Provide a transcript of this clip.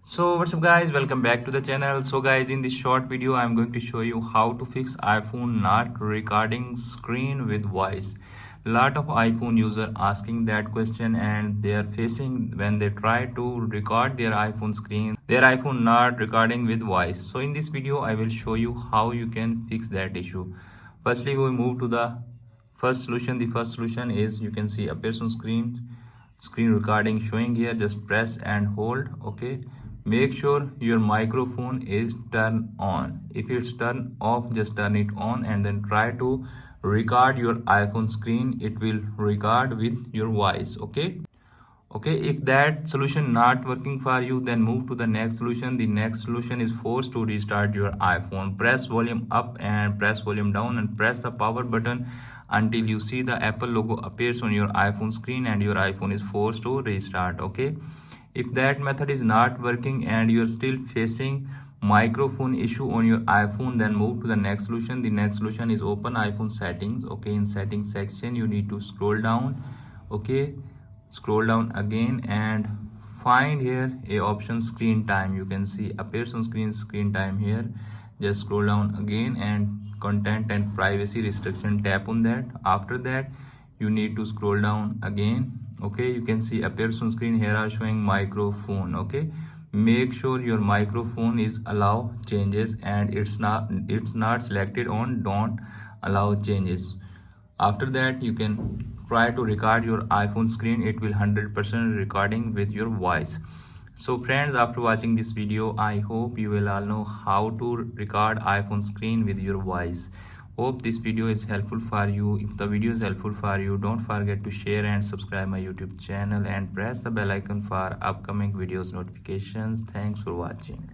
So what's up guys, welcome back to the channel. So guys, in this short video I'm going to show you how to fix iPhone not recording screen with voice. Lot of iPhone user asking that question and they are facing when they try to record their iPhone screen, their iPhone not recording with voice. So in this video I will show you how you can fix that issue. Firstly, we move to the first solution. The first solution is, you can see appears on screen recording showing here. Just press and hold. Okay, make sure your microphone is turned on. If it's turned off, just turn it on and then try to record your iPhone screen. It will record with your voice. Okay, if that solution not working for you, then move to the next solution. The next solution is forced to restart your iPhone. Press volume up and press volume down and press the power button until you see the Apple logo appears on your iPhone screen and your iPhone is forced to restart. Okay, if that method is not working and you're still facing microphone issue on your iPhone, then move to the next solution. The next solution is open iPhone settings. Okay, in settings section you need to scroll down. Okay, scroll down again and find here a option screen time. You can see appears on screen time here. Just scroll down again and content and privacy restriction, tap on that. After that you need to scroll down again. Okay, you can see appears on screen here are showing microphone. Okay, make sure your microphone is allow changes and it's not selected on don't allow changes. After that you can try to record your iPhone screen. It will 100% recording with your voice. So friends, after watching this video, I hope you will all know how to record iPhone screen with your voice. Hope this video is helpful for you. If the video is helpful for you, don't forget to share and subscribe my YouTube channel and press the bell icon for upcoming videos notifications. Thanks for watching.